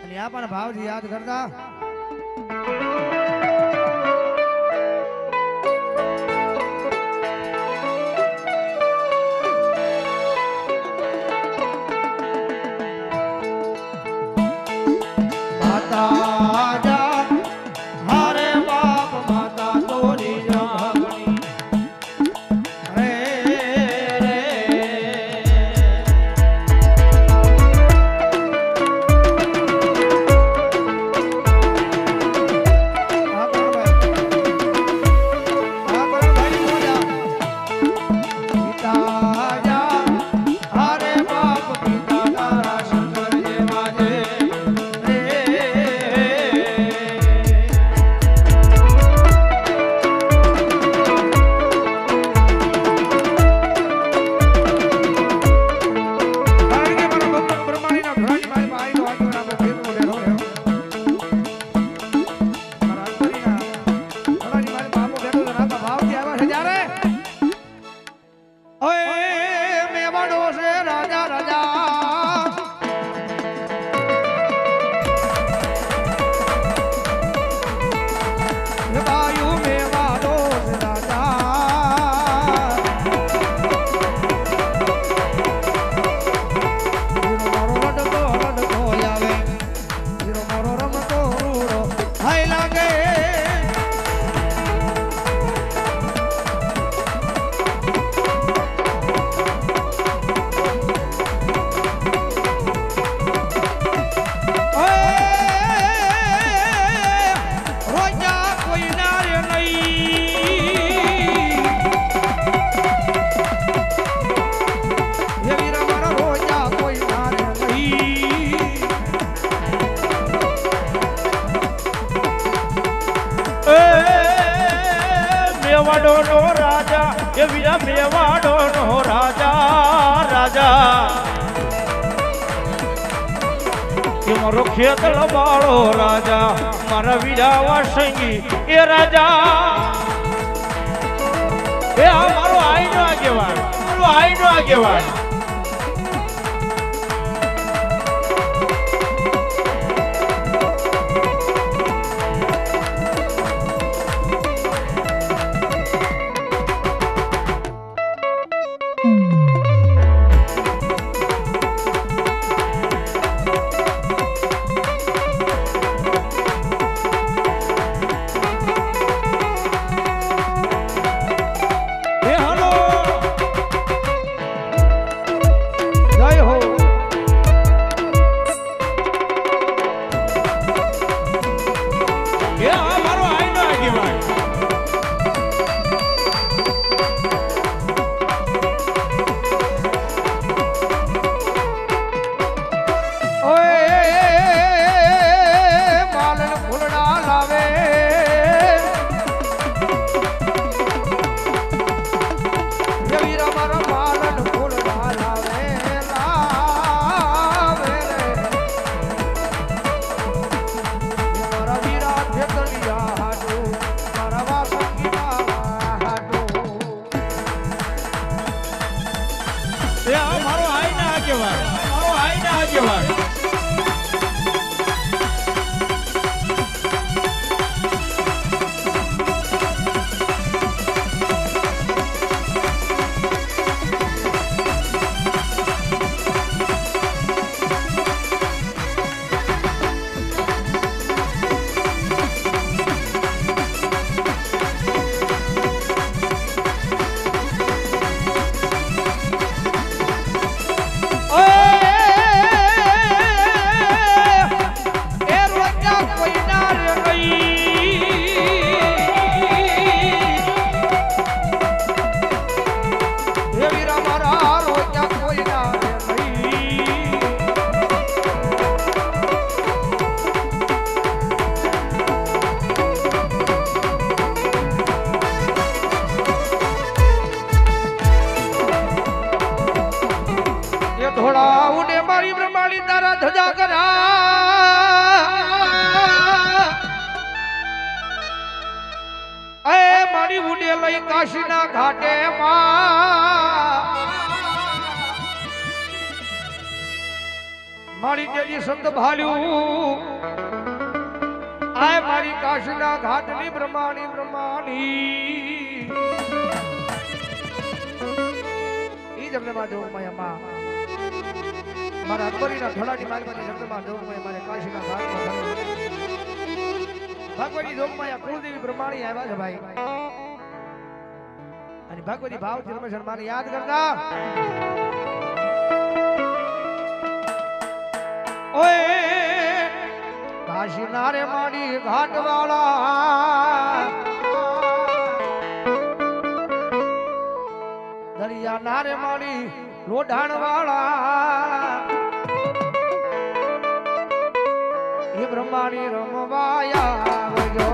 અને આ પણ ભાવજી યાદ કરતા મેવાડોનો રાજા એ વીરા મેવાડોનો રાજા રાજા એ મારો ખેતળ બાળો રાજા મારા વીરા વાસંગી એ રાજા એ આ મારો આઈનો આગેવાન મારો આઈનો આગેવાન ધજા કરા એ મારી ઉડે લઈ કાશીના ઘાટે માં મારી તેજી શબ્દ ભાલ્યું આય મારી કાશીના ઘાટની બ્રહ્માણી ઈ જગદંબા જોગમાયા માં મારા અકબરીના ધડાની માલવાની જગદંબા જોગમાયા મારે કાશીના ઘાટમાં ભગવતી જોગમાયા કુળદેવી બ્રહ્માણી આવ્યા છે ભાઈ અને ભગવતી ભાવથી રમેશ માને યાદ કરતા ઓય કાશી નારે માડી ઘાટવાળા દરિયા નારે માડી લોઢાણવાળા એ બ્રહ્માણી રમવાયા આવજો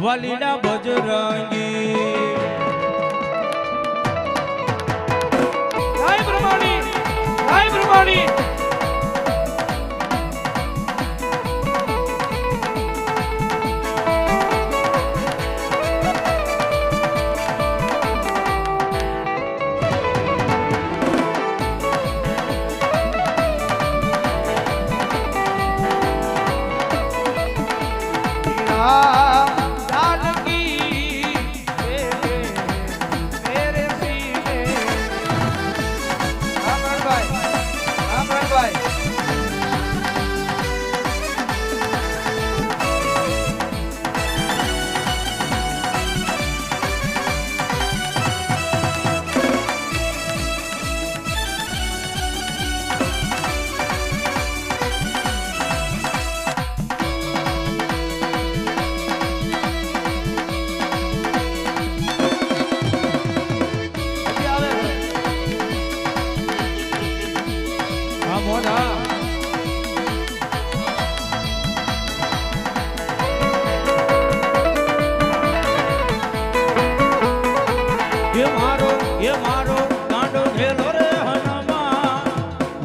વાલીડા બજરંગી જય બ્રહ્માણી જય બ્રહ્માણી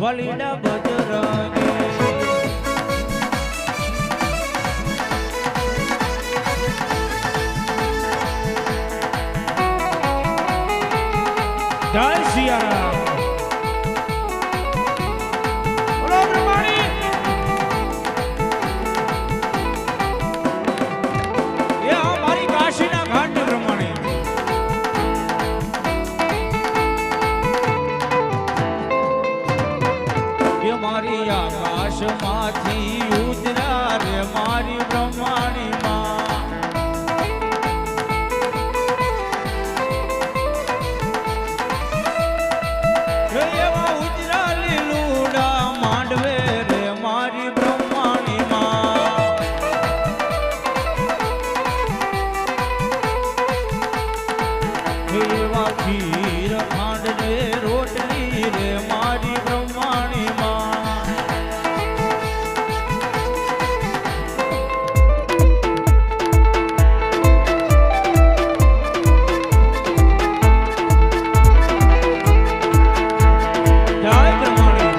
વાલીડા બજરંગી જય સિયારામ મારી આકાશમાંથી ઉતરા રે મારી બ્રહ્માણી માં એવા ઉજરા લીલુડા માંડવે રે મારી બ્રહ્માણી માં એવા ખીર ખાંડ રે રોટલી રે મારી બ્રહ્માણી માં જય બ્રહ્માણી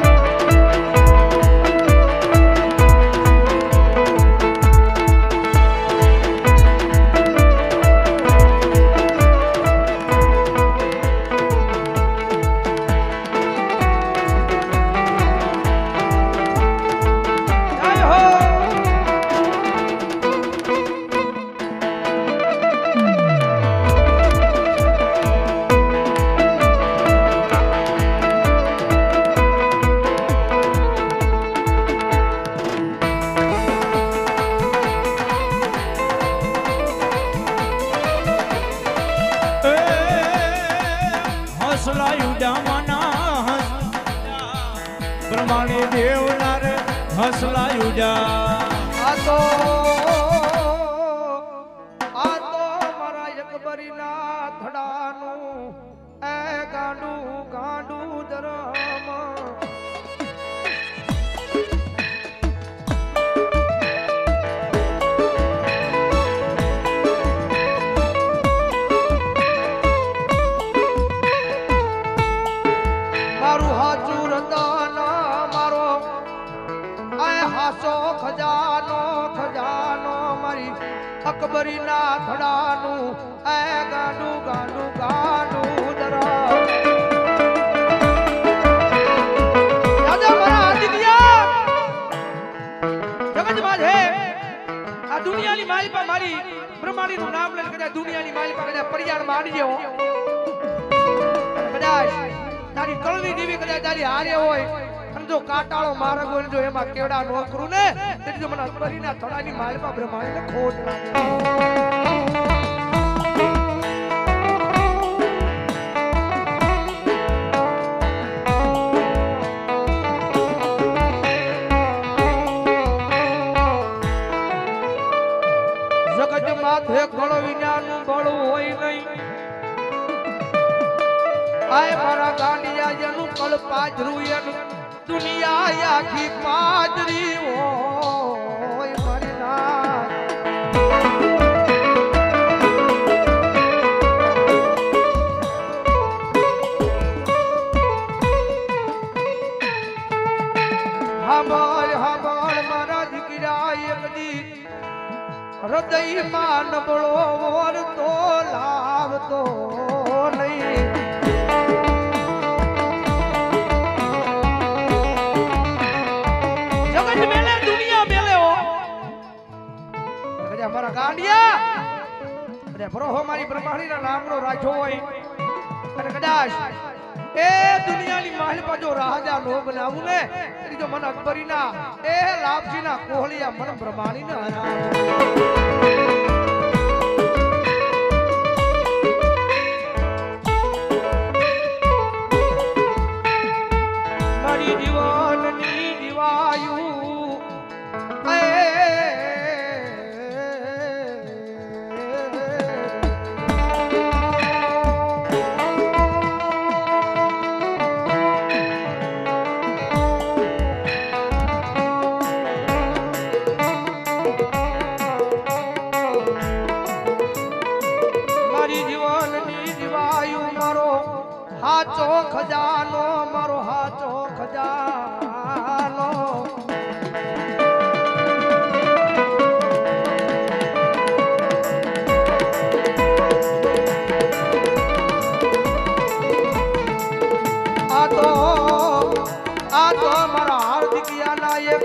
જય હો હસલા યુડામાના બ્રહ્માણી દેવના રે હસલા યુડા આ તો મારા એકબરીના ધડાનું એ ગાંડું ગાંડું ધરમ મારું હાચું રતન મારો આ હાસો ખજાનો ખજાનો મારી અકબરીના ધડાનું એ ગાંડું ગાંડું ગાંડું દરા દાદા મારા આદિત્યા જગતમાં છે આ દુનિયાની મારી પર મારી બ્રહ્માણીનું નામ લઈને કદાચ દુનિયાની મારી પર કદાચ પડિયાળ માંડી જેવો કદાચ તારી કળની દેવી કદાચ તારી હારે હોય અને જો કાટાળો માર્ગ હોય ને જો એમાં કેવડા નો કરું ને તેથી જો મને અકબરીના થડાની માલમાં બ્રહ્માણીને ખોટ લાગે જગત માથે ગળ વિનાનું બળ હોય નહીં આય મારા ગાંડિયા જેનું કળ પાજરું એનું દુનિયા આખી પાજરી હોય મારી નાથ હાંભળ હાંભળ મારા દીકરા એક દી હૃદયમાં નબળો વરતો લાવતો નહીં જગત મેલે દુનિયા મેલે હો અમારા ગાંડિયા અરે ભરોહો મારી બ્રહ્માણીના નામનો રાજો હોય અને કદાચ એ દુનિયાની માલિપા જો રાજા નો બનાવું ને એટલે જો મન અકબરીના એ લાભજીના કોહલિયા મન બ્રહ્માણીને હરાવે મારી દીવાનની દીવાયું હાચો ખજાનો મારો હાચો ખજાનો આ તો મારા હાર્દિકિયાના એક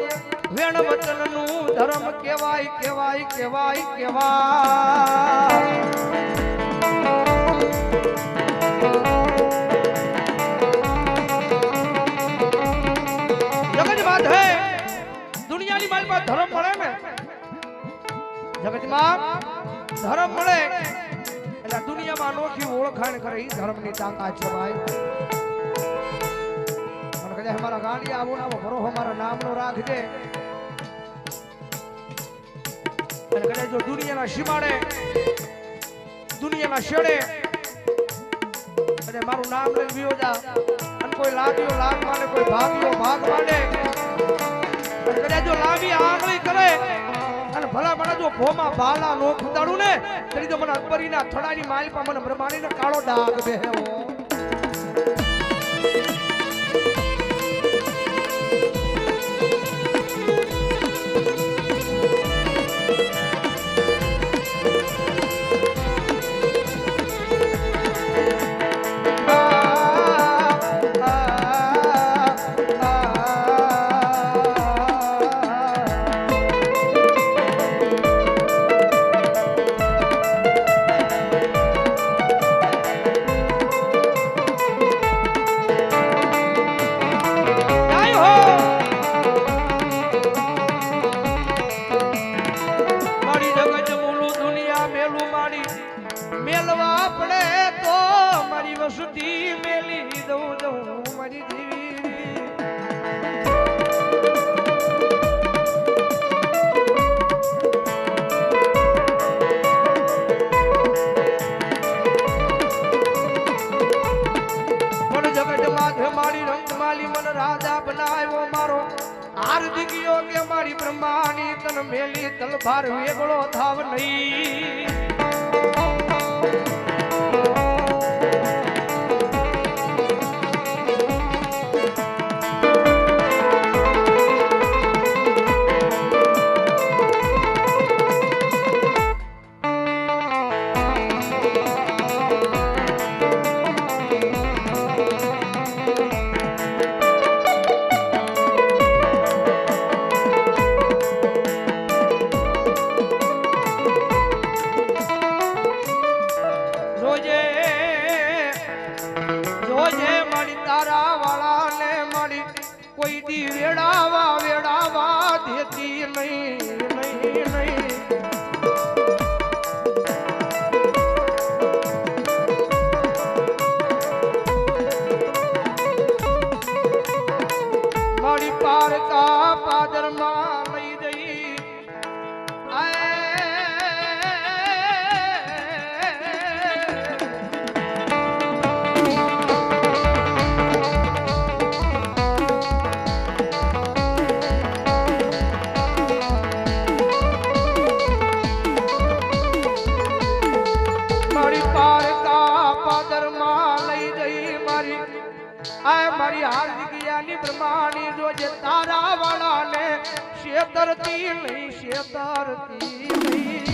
વેણ વચનનું ધર્મ કહેવાય કહેવાય કહેવાય કહેવાય દુનિયાની મારી પાસે ધર્મ મળે ને જગતમાં ધર્મ મળે એટલે દુનિયામાં અનોખી ઓળખાણ કરે એ ધર્મની તાકાત છે ભાઈ. મને કદાચ મારા ગાડી આવો ને આવો ભરોહો મારા નામનો રાખજે. અને કદાચ જો દુનિયાના સીમાડે દુનિયાના શેડે અને મારું નામ લઈને વિયો જા અને કોઈ લાગ્યો લાગ માને કોઈ ભાગ્યો ભાગ માને અને કદાચ જો લાવી આંગળી કરે અને ભલા મને જો ભોમાં બાલા નો ખુદાડું ને તરી તો મને અકબરીના થડાની માલ પર મને બ્રહ્માણીનો કાળો ડાઘ બેહ્યો. મેલવા પડે તો મારી વસુતી મેલી દઉં દઉં મારી દેવી. મને જગત માથે મારી રંગ માલી મને રાજા બનાવ્યો મારો હાર્દિક યોગ્ય મારી બ્રહ્માની તન મેલી તલભાર વેગળો થાવ નહીં. કોઈ દી વેડાવા દેતી નહીં નહીં નહીં. મારી પારકા પાદરમાં લઈ જઈ મારી હાર્દિકયાની બ્રહ્માણી જોજે તારા વાળાને શેતરતી નહીં શેતરતી નહીં.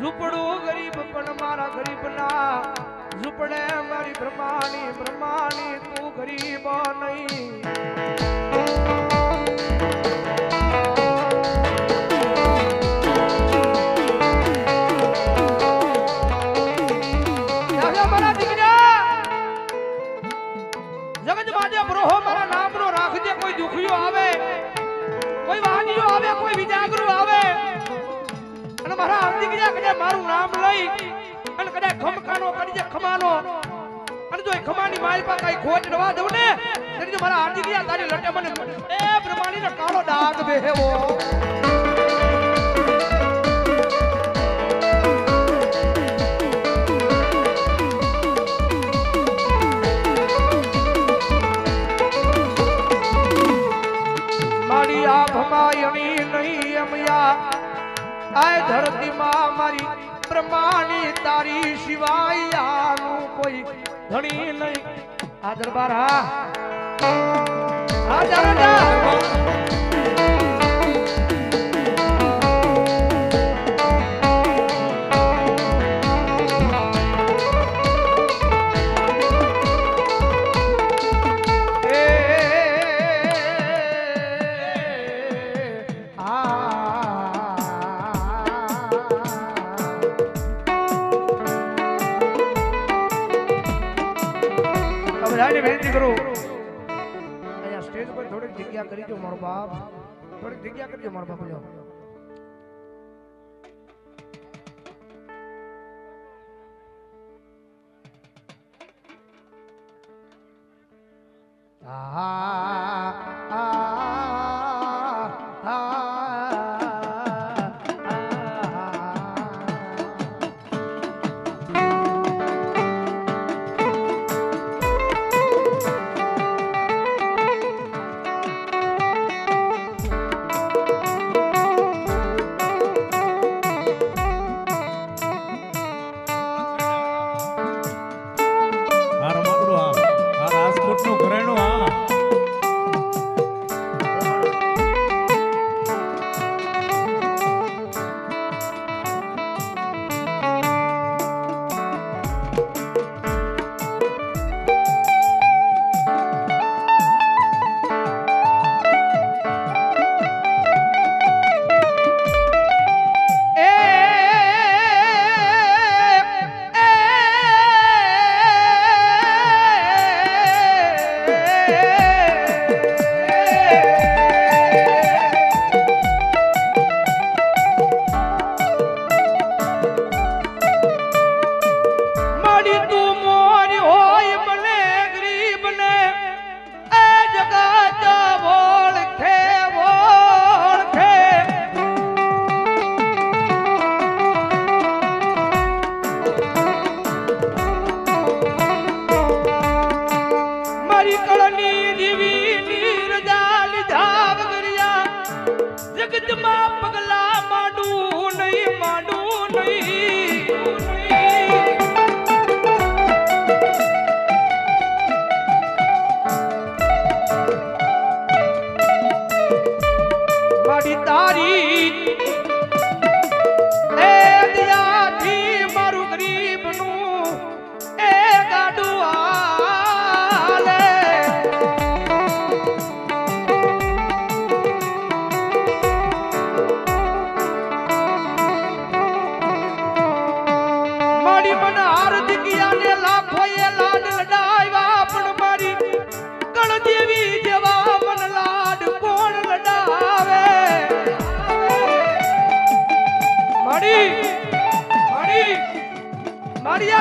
ઝૂંપડું ગરીબ પણ મારા ગરીબ ના ઝૂંપડે મારી બ્રહ્માણી બ્રહ્માણી તું ગરીબ નહીં. મારા દીકરા જગત માજે બ્રોહો મારા નામનો રાખજે. કોઈ દુખિયો આવે કોઈ વાગીઓ આવે કોઈ વિજાગરું આવે અને મારા હાર્દિક કદાચ મારું નામ લઈ અને કદાચ ખમકાનો કરી દે ખમાનો અને જો એ ખમાની માલ પર કઈ ખોટ રવા દઉં ને તો મારા હાર્દિક તારી લટે મને એ બ્રહ્માણીનો કાળો ડાઘ બેહેવો. જગતમાં મારી બ્રહ્માની તારી સિવાય આનું કોઈ ધણી નહીં. આ દરબાર હા રાજા વિનંતી કરું અહીંયા સ્ટેજ પર થોડીક જગ્યા કરી દો મારો બાપ, થોડીક જગ્યા કરજો મારો બાપ.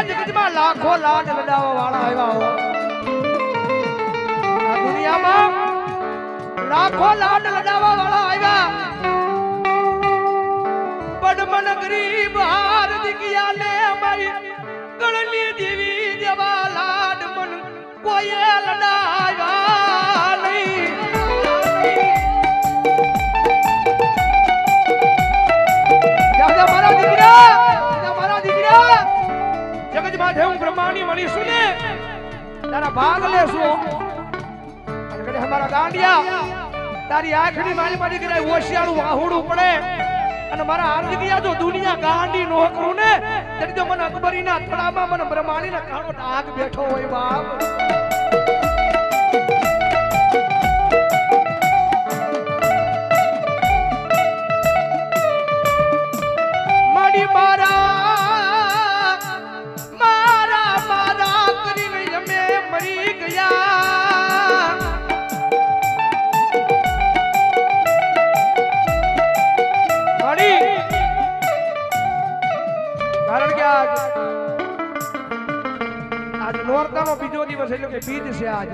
જગતમાં લાખો લાડ લડાવવા વાળા આવ્યા હો. આ દુનિયામાં લાખો લાડ લડાવવા વાળા આવ્યા, પણ મન ગરીબ હાર દીકિયા ને મારી ગળની દેવી જેવા લાડ મન કોઈએ લડાવ્યા નહીં. મારા દીકરા જગતમાં હું બ્રહ્માની મળીશું ને તારા ભાગ લેશું. અને કદે હમારા ગાંડિયા તારી આંખની મારી મારી કરે ઓશિયાળું વાહુડું પડે અને મારા હાર્દિકિયા જો દુનિયા ગાંડી નો કરું ને તેની તો મને અકબરીના થડામાં મને બ્રહ્માણીના કાળો ડાઘ બેઠો હોય બાપ. માડી મારા મરી ગયા કારણ કે આજ નોરતાનો બીજો દિવસ એટલે કે બીજ છે આજ.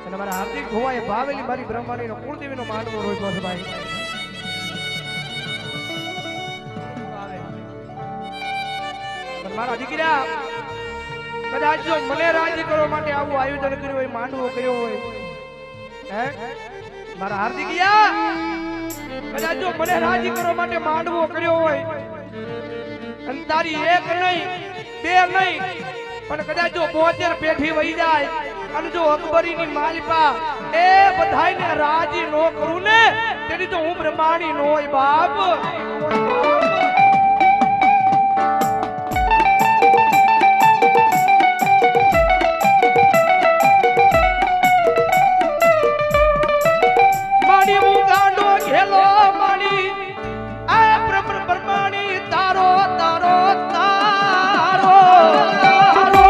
અને મારા હાર્દિક ભુવાએ ભાવેલી મારી બ્રહ્માણીનો કુળદેવીનો માંડવો રોપ્યો છે ભાઈ. મારા દીકરા કદાચ જો મને રાજી કરવા માટે આવું આયોજન કર્યું હોય, માંડવો કર્યો હોય, હે મારા હાર્દિકિયા કદાચ જો મને રાજી કરવા માટે માંડવો કર્યો હોય અને તારી એક નહીં બે નહીં પણ કદાચ જો 72 પેઠી વહી જાય અને જો અકબરીની માલિપા એ બધાયને રાજી નો કરું ને તેની તો હું બ્રહ્માણી નો હોય બાપ. માડી હું ગાંડો ઘેલો માડી આ બ્રહ્માણી તારો તારો તારો તારો તારો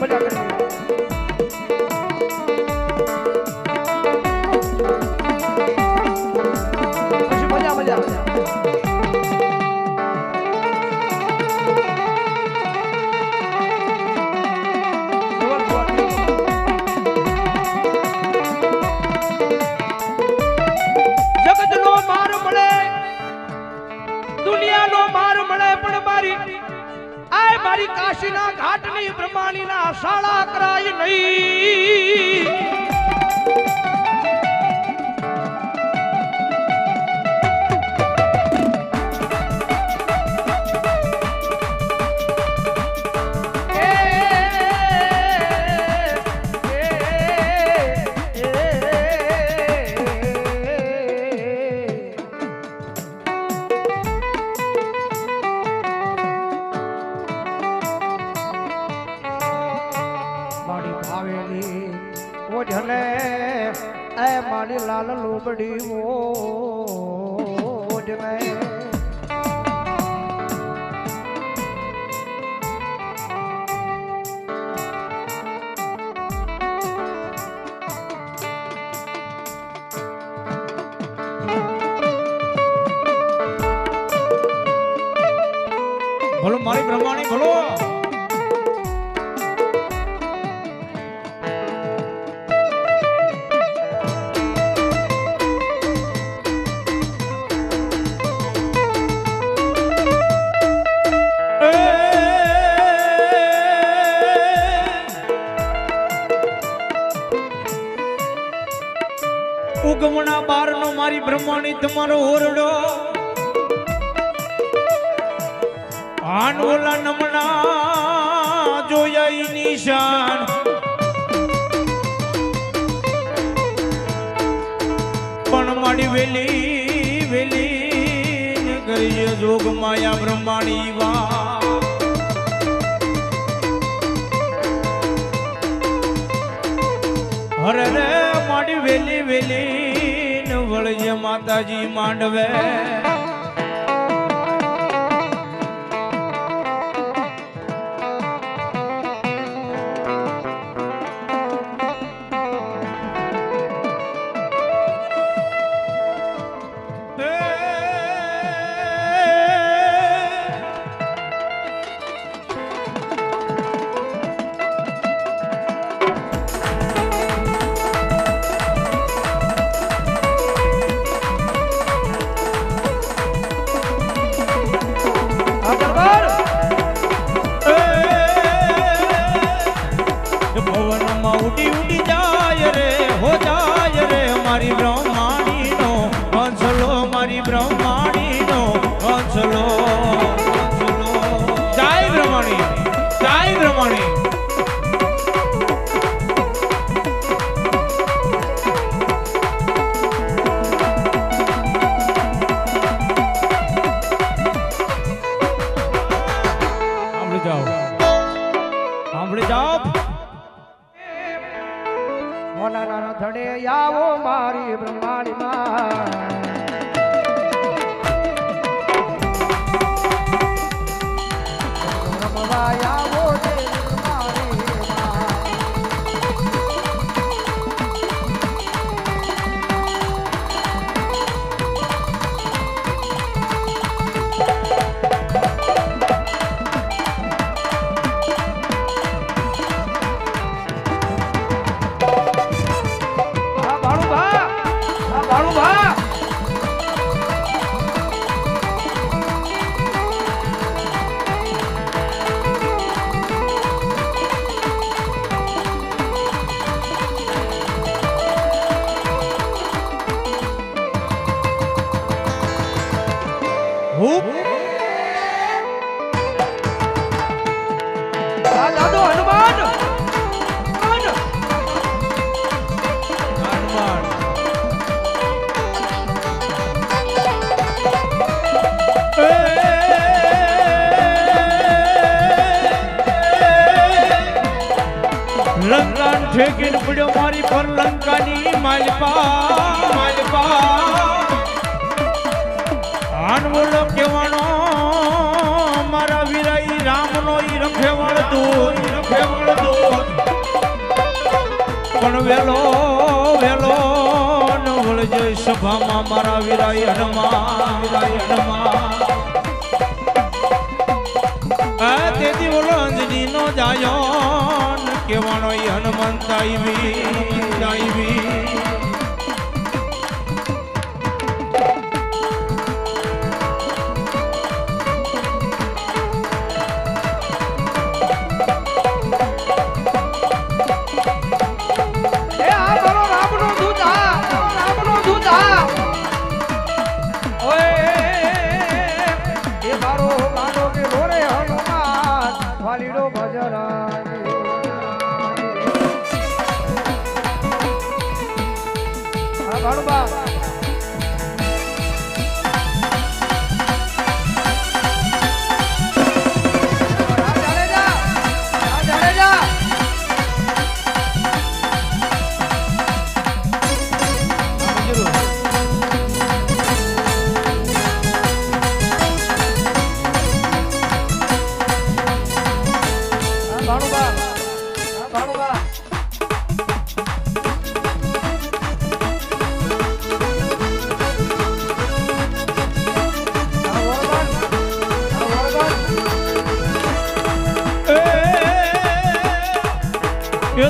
મજા કરી મજા મજા મારી કાશીના ઘાટની બ્રહ્માણીના શાળા કરાય નહીં. ઓઢને એ મારી લાલ લોબડી ઓઢને ભલો મારી બ્રહ્માણી ભલો. ઉગમણા બાર નો મારી બ્રહ્માણી તમારો ઓરડો આનોલા નમણા જોયા નિશાન પણ મારી વેલી વેલી કરીએ જોગ માયા બ્રહ્માણી વા હરે રે મારી વેલી વેલી વળજે માતાજી માંડવે ધડે આવો મારી બ્રહ્માણી માં રમવા આવો રે બ્રહ્માણી માં આ દાદો હનુમાન હનુમાન લંકા ઠેકીને પડ્યો મારી પર લંકાની માલપા આનવલો કહેવાનો મારા વીરાઈ રામનો ઈ રખેવાળ દૂત પણ વેલો ન વળજે સભામાં મારા વીરાઈ હનુમાન આ તેથી બોલો અંજની નો જાયો કેવાનો ઈ હનુમંત આવી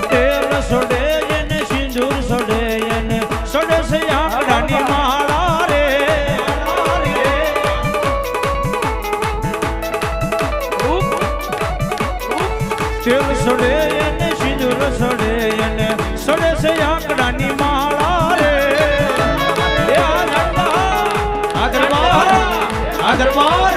તેલ સોડે એને સિંદૂર સોડે એને સોડે છે આંકડાની માળા રે તેલ સોડે એને સિંદૂર સોડે એને સોડે છે આંકડાની માળા રે આદરબાર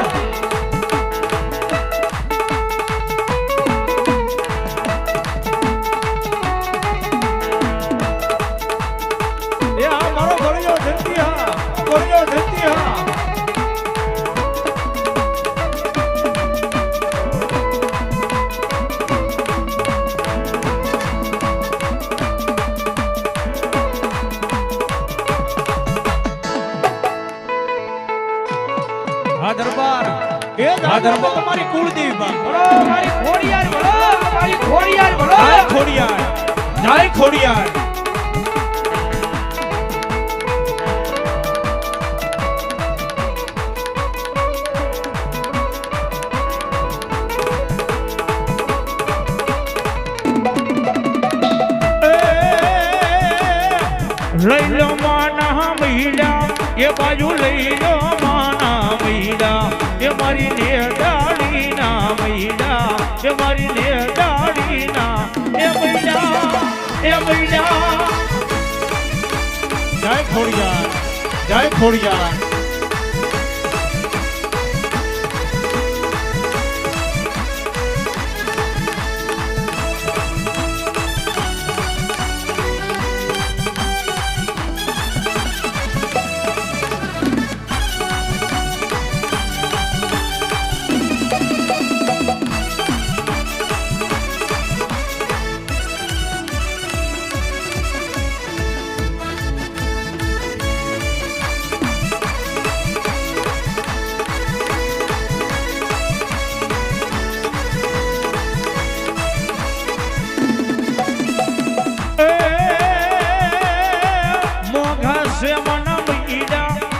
દરબાર તમારી કુળદેવી બા બોલો મારી ખોડિયાર બોલો મારી ખોડિયાર બોલો જય ખોડિયાર લઈ લો માના મહિલા એ બાજુ લઈ લો માના મહિલા એ મારી નેડાળી ના મહિલા એ મારી નેડાળી ના એ મહિલા જય ખોડિયાર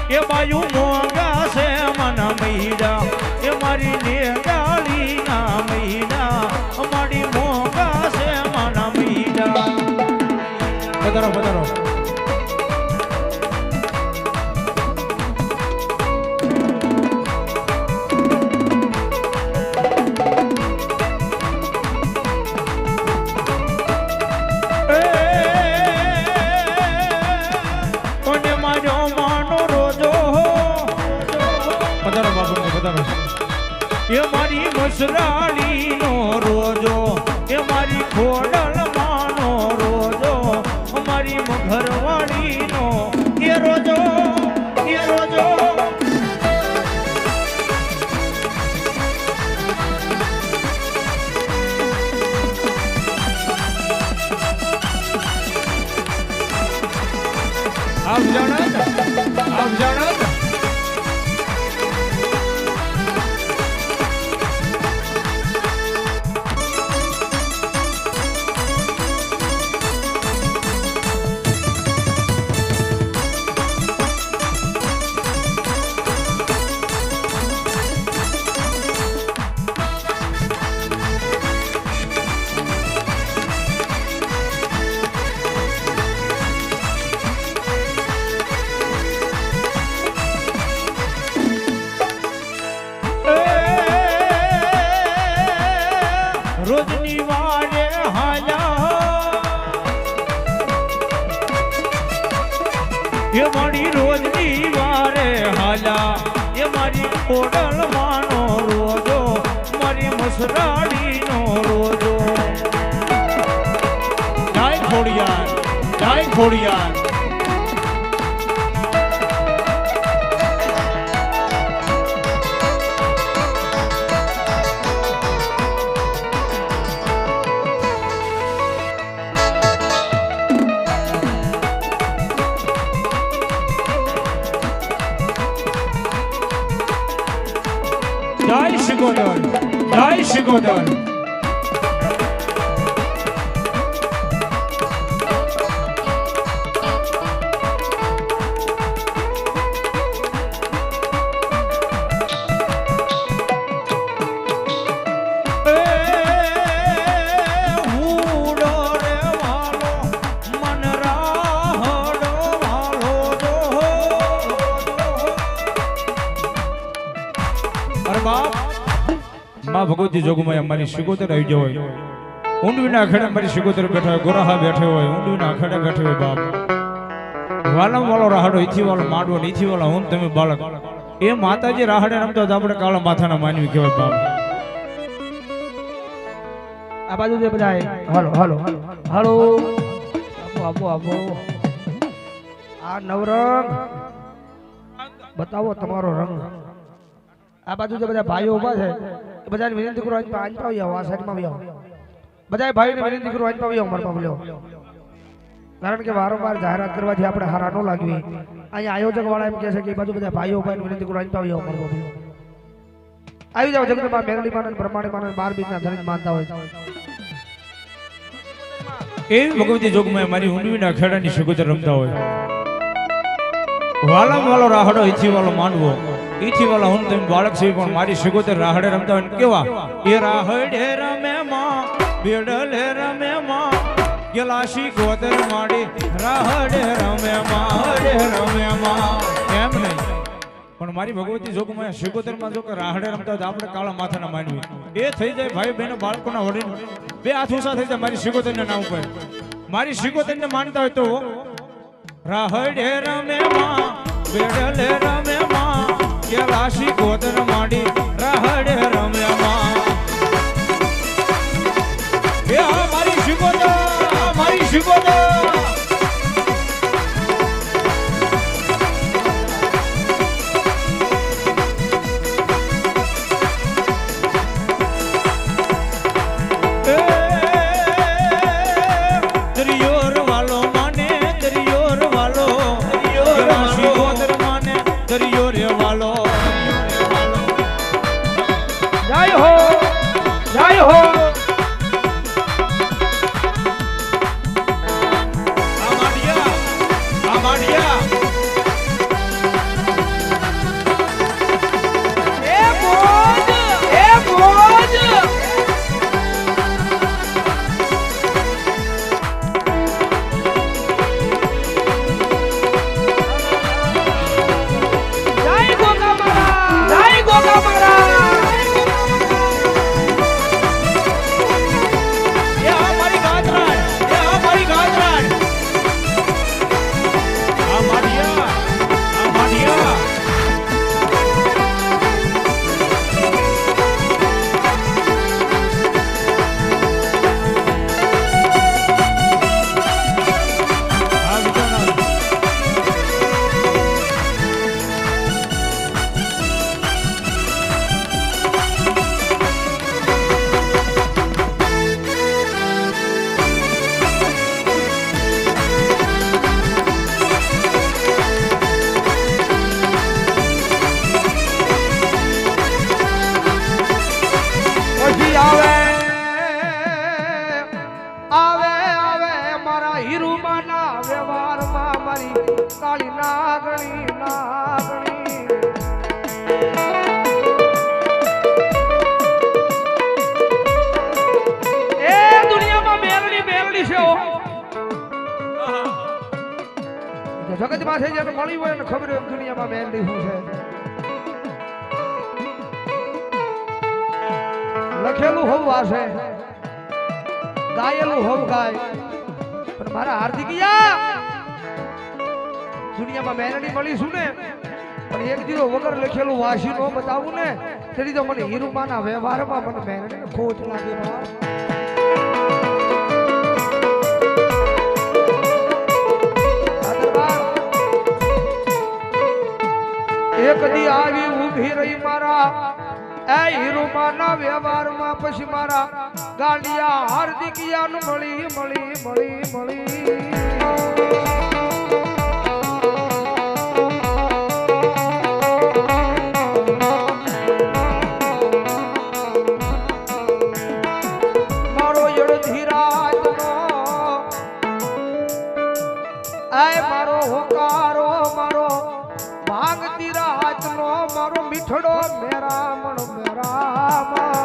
એ બાજુ મોંઘા છે મના મહિડા એ મારી નેડાળી ના મહિડા અમારી મોંઘા છે મના મહિડા પધારો એ મારી મસરાળી નો રોજો ખોડલ માનો રોજો અમારી ઘરવાળીનો એ રોજો એ રોજો આપ જાણો રોજની વારે હાજા એ મારી રોજની વારે હાજા એ મારી ખોડલ માનો રોજો મારી મસરાડીનો રોજો જય ખોડિયાર જય ખોડિયાર જય શિગોદર જય શિગોદર માં ભગવતી જોગમાં અમારી શિકોતર આવી ગયો હોય ઊંડવીના આખડે અમારી શિકોતર બેઠા હોય ગોરાહા બેઠે હોય ઊંડવીના આખડે બેઠે હોય બાપ વાલમ વાળો રાહડો ઈથી વાળો માંડવો નીથી વાળો હું તમે બાળક એ માતાજી રાહડે રમતા આપણે કાળા માથાના માનવી કહેવાય બાપ આ બાજુ જે બધા હાલો હાલો હાલો આપો આપો આ નવરંગ બતાવો તમારો રંગ આ બાજુ જે બધા ભાઈઓ ઉભા છે એ બધાને વિનંતી કરો આજ પાવી આવો આ સાઈડમાં આવી આવો બધા ભાઈઓને વિનંતી કરો આજ પાવી આવો મારા બાબલ્યો કારણ કે વારંવાર જાહેરાત કરવાથી આપણે હારા ન લાગવી અહીંયા આયોજક વાળા એમ કહે છે કે એ બાજુ બધા ભાઈઓ ભાઈને વિનંતી કરો આજ પાવી આવો મારા બાબલ્યો આવી જાવ જગતમાં મેરડી માનન પ્રમાણે માનન 12 બીજના ધણી માનતા હોય એવી ભગવતી જોગમાં મારી ઊંડવીના ખેડાની શિકોતર રમતા હોય વાલમ વાળો રાહડો ઈથી વાળો માંડવો ઈથી વાળા હું તમે બાળક છે પણ મારી શિકોતર રાહડે રમતા હોય કેવા એ રાહડે રમે માં બેડલે રમે માં ગલાશી ગોદર માડી રાહડે રમે માં એમ નહીં પણ મારી ભગવતી જોગમાં શિકોતર માં જો કે રાહડે રમતા હોય આપણે કાળા માથાના માનવી એ થઈ જાય ભાઈ બહેનો બાળકોના વડીલ બે હાથ ઊંચા થઈ જાય મારી શિકોતર ના નામ ઉપર મારી શિકોતર ને માનતા હોય તો રાહડે રમે માં બેડલે રમે માં ગલાશી ગોદર માડી રાહડે રમે માં એ મારી શિકોતર જગત માથે જેને મળી હોય ને ખબર હોય દુનિયામાં મેલડી શું છે. લખેલું હોવું વાસે, ગાયેલું હોવું ગાય. પણ મારા હાર્દિકિયા દુનિયામાં મેલડી મળી છું ને, પણ એક દીધો વગર લખેલું વાસી નો બતાવું ને તેની તો મને હીરુમાના વ્યવહારમાં મને મેલડીને ખોટ લાગે. એક દી આવી ઊભી રહી મારા એ હીરુમાના વ્યવહારમાં, પછી મારા ગાંડિયા હાર્દિકિયાનું મળી મળી મળી મળી. મારો યડધીરાજનો આય મારો હોકારો, મારો ભાગતી રાતનો મારો મીઠડો મેરામણ મેરામણ.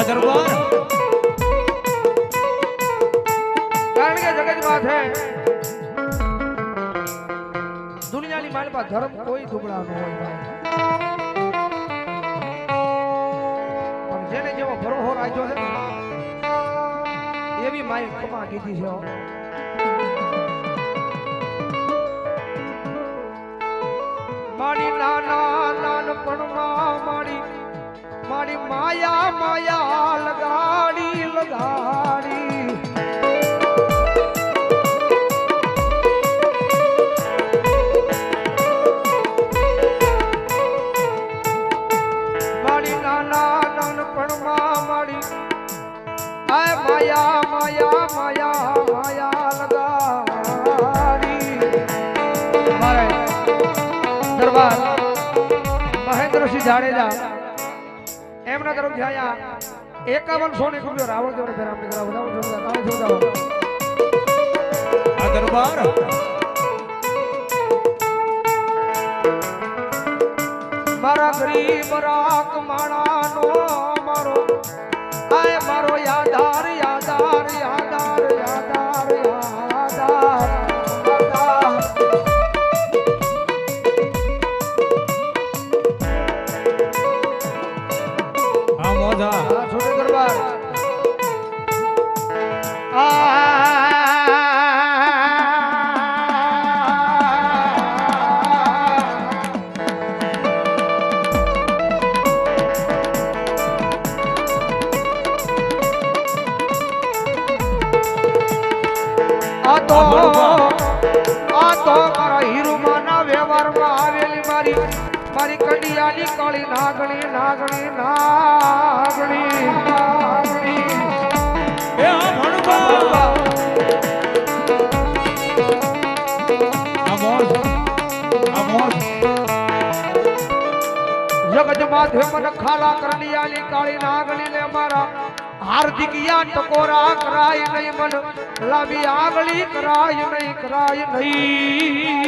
દરબાર કારણ કે જગત માથે દુનિયાની માલપા ધર્મ કોઈ દુબળા ન હોય ભાઈ. પણ જેને જેવો ભરોહો રાખ્યો છે ને એવી માય કમા કીધી છે. મારી નાના નાનપણમાં મારી માયા માયા લગાડી લગાડી. મારી નાના નાનપણમાં મારી આય માયા માયા માયા માયા લગાડી. મારે દરબાર મહેન્દ્રસિંહ જાડેજા એમના તરફથી આયા 51 રૂપિયા રાવણ દેવને ફેર આપણે કરાવો. દરબાર મારા ગરીબ રાખ માણાનો મારો આય મારો યાદાર યાદાર યાદાર યાદાર યાદાર. હા મોજા છોટે દરબાર આ તો મારા હીરુમાના વ્યવહારમાં આવેલી મારી કડિયાની કાળી નાગણી નાગણી નાગણી નાગણી. એ આ ભણવા જગત માથે મને ખાલા કરડિયાની કાળી નાગણી ને મારા હાર્દિકિયા ટકોરા કરાય નહીં, મન લાંબી આગળી કરાય નહીં કરાય નહીં.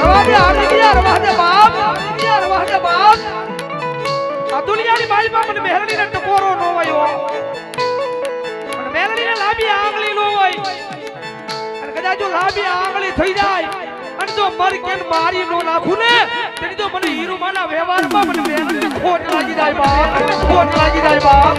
રવાદે હાર્દિકિયા રવાદે બાપ, હાર્દિકિયા રવાદે બાપ. આ દુનિયાની માલમાં મને મેરડીને ટકોરો ન હોય, પણ મેરડીને લાંબી આગળી ન હોય. અને કદાચ જો લાંબી આગળી થઈ જાય અને જો મરી કે મારી નો નાખું ને તેની તો મને હીરુમાના વ્યવહારમાં મને મેરડીને ખોટ લાગી જાય બાપ, ખોટ લાગી જાય બાપ.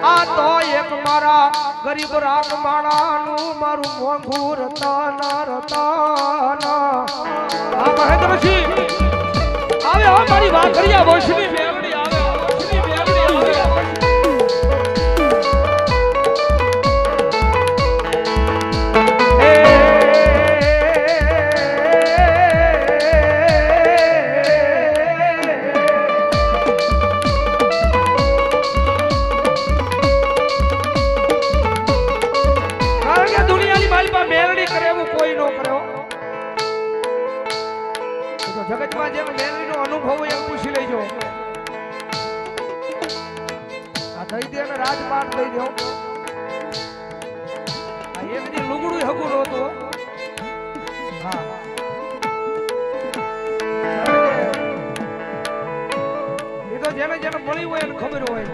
આ તો એક મારા ગરીબ રાગ માણાનું મારું મોંઘું રતન રતન. આ મહેન્દ્રસિંહ આવે હો મારી વાઘરિયા વંશની મેલડી આવે, વંશની મેલડી આવે. મેલડી જેમ મેલડીનો અનુભવ હોય એમ પૂછી લેજો. આ દઈ દે ને રાજપાટ દઈ દો. આ એક દી લુગડું હગું નહોતું. હા એ તો જેને જેને મળી હોય એને ખબર હોય.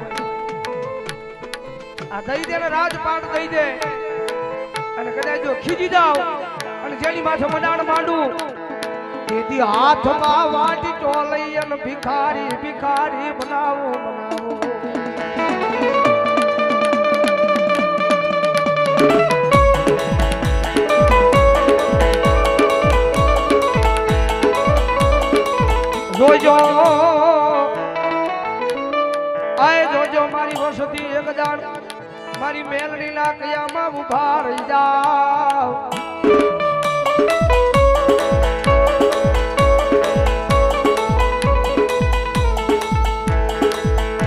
આ દઈ દે ને રાજપાટ દઈ દે અને કદાચ જો ખીજી જાવ અને જેની માથે મડાણ માંડું તેથી હાથમાં વાટી ચોલઈ અને ભિખારી ભિખારી બનાવો બનાવો. જોજો આય જોજો મારી વસતી એક દાડ મારી મેલડી ના કયામાં ઉભા રહી જાવ.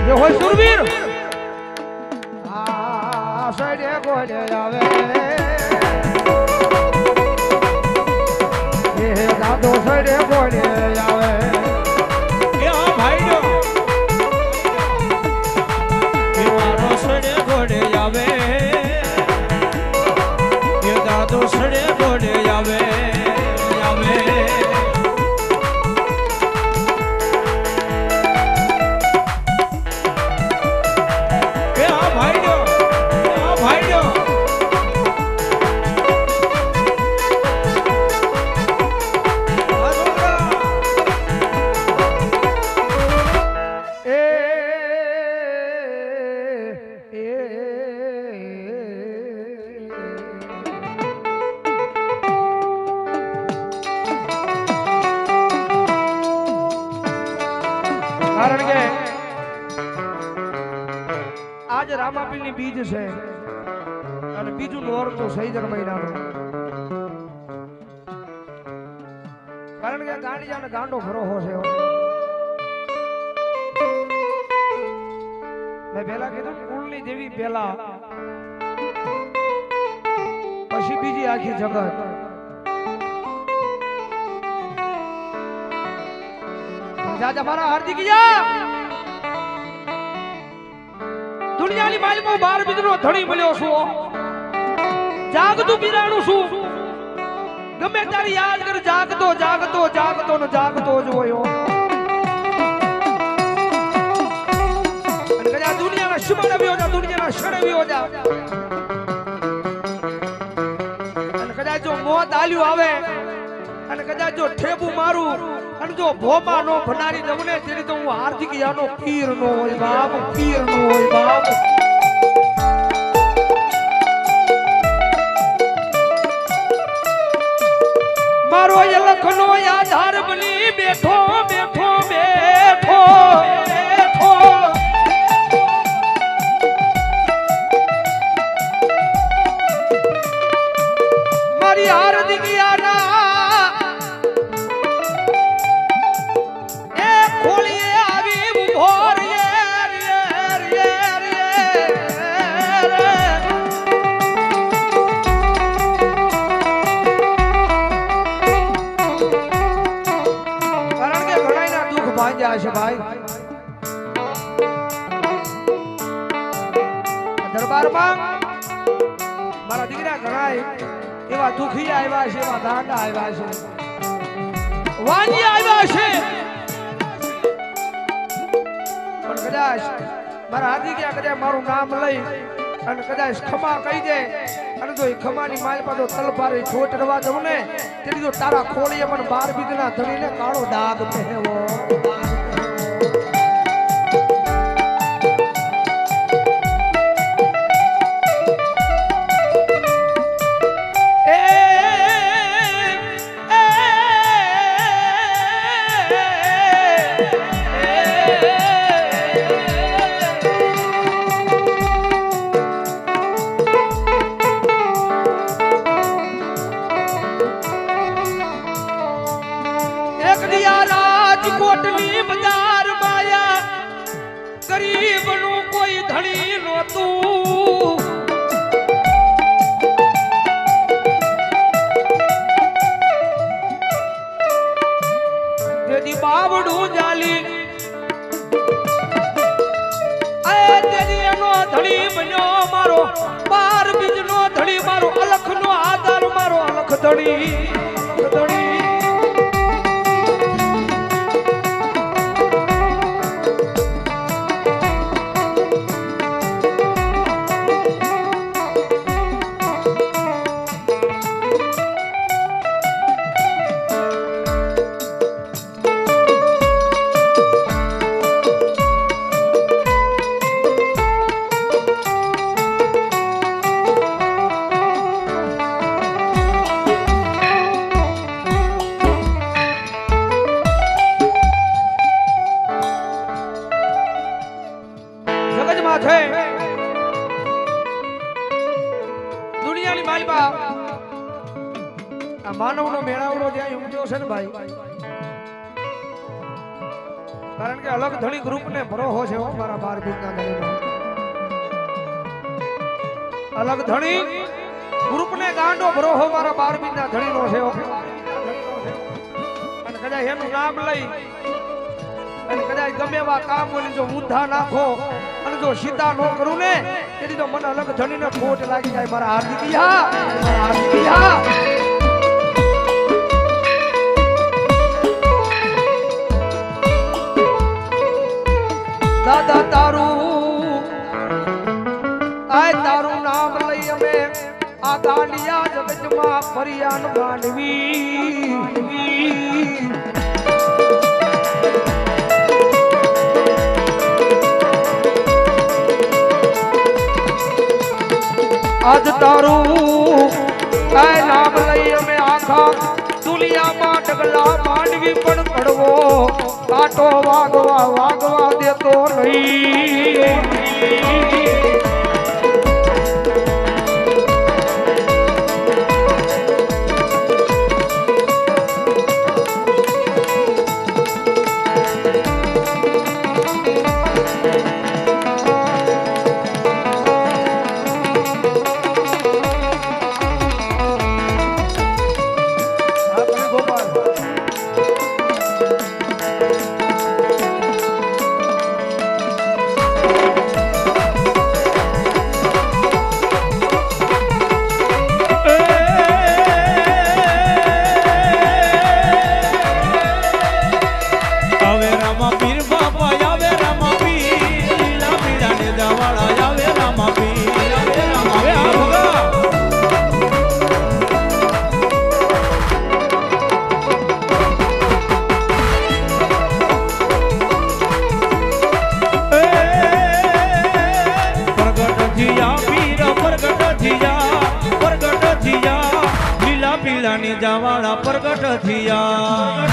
જો હોય સુરવીર આ સાઈડે ગોડે આવે એ દાદો સાઈડે ગોડે આવે એ આ ભાઈડો એ મારો સડે ઘોડે આવે એ દાદો સડે ઘોડે આવે આવે એ આ ભાઈડો કારણ કે આજ રામાપીરની બીજ છે અને બીજું નોરતું સૈદર મહિનાનું. કારણ કે ગાંડીજાને ગાંડો ભરોહો છે. મેં પહેલા કીધું કુળની દેવી પહેલા પછી બીજી આખી જગત. રાજા મારા હાર્દિક દુનિયાની માલિકો બાર બીજનો ધણી મળ્યો છું. જાગતું બિરાણું છું. ગમે તારી યાદ કર જાગતો જાગતો જાગતો ને જાગતો જ હોય. અને કદાચ દુનિયાના શિમાડે બી હોજા દુનિયાના શડે બી હોજા અને કદાચ જો મોત આલ્યું આવે અને કદાચ જો ઠેબુ મારું અને જો ભોમા નો ભનારી દઉં ને તેની તો હું હાર્દિક યાનો પીર નો હોય બાપ પીર નો હોય બાપ. મારો લખનો આધાર બની બેઠો બેઠો બેઠો બેઠો મારી હાર્દિક યાના છે ભાઈ. દરબારમાં મારા દીકરા ઘણા એવા દુખી આવ્યા છે, એવા દાંડા આવ્યા છે, વાંજી આવ્યા છે, પણ કદાચ મારા હાથી ગયા કદાચ મારું નામ લઈ અને કદાચ ખમા કહી દે અને જો એ ખમાની માલ પાછો તલપારી છોટવા દઉં ને તેની જો તારા ખોળીએ પણ 12 બીજના ધણીને કાળો દાગ પહેવો. રાજકોટની બજાર માયા ગરીબ નું કોઈ ધણી નહોતું. તેથી બાર બીજનો ધણી મારો અલખનો આધાર મારો અલખ ધણી દુનિયાની માલિકા આ માનવનો મેળાવડો જ્યાં ઉમટ્યો છે ને ભાઈ, કારણ કે અલગ ધણી ગ્રુપને ભરોહો છે હો મારા 12 બીજના ધણીનો. અલગ ધણી ગ્રુપને ગાંડો ભરોહો મારા 12 બીજના ધણીનો છે. અને કદાચ એનું નામ લઈ અને કદાચ ગમે એવા કામ હોય જો ઊંધા નાખો અને જો સીધા નો કરું ને તેથી તો મને અલગ ધણીને ખોટ લાગી જાય. મારા હાર્દિકિયા દાદા તારું નામ લઈ અમે આ ગાંડિયા જગતમાં ફરિયાદ માંડવી. આજ તારું નામ લઈ અમે આખા દુનિયામાં ડગલા માંડવી પણ પડવો કાંટો વાગવા દેતો નહીં. પીલાની જવાળા પ્રગટ થયા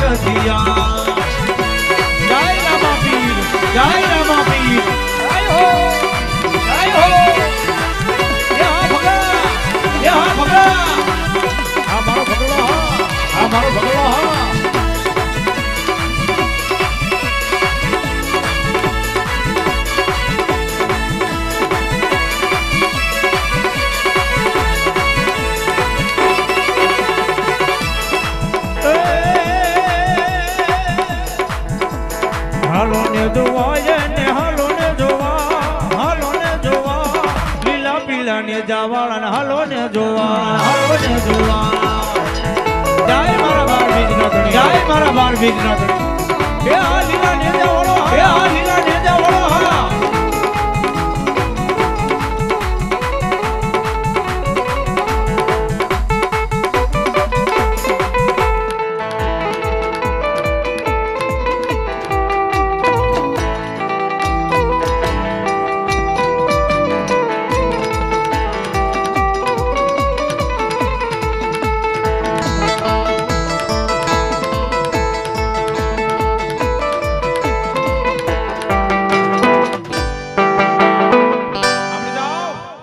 જય રામાપીર જય રામાપીર જય હો યા ભગા યા ભગા આ મારો ભગલો આ મારો ભગલો હાલો ને જોવા લીલા પીલા ને જાવાળા હાલો ને જોવા જય મારા 12 બીજના ધણી જય મારા 12 બીજના ધણી એ આ લીલા ને જાવાળો એ આ લીલા ને જાવાળો હા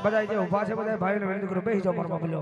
બધા જે ઉભા છે બધા ભાઈઓને વિનંતી કરું બેસી જાઓ મારા બાબલો.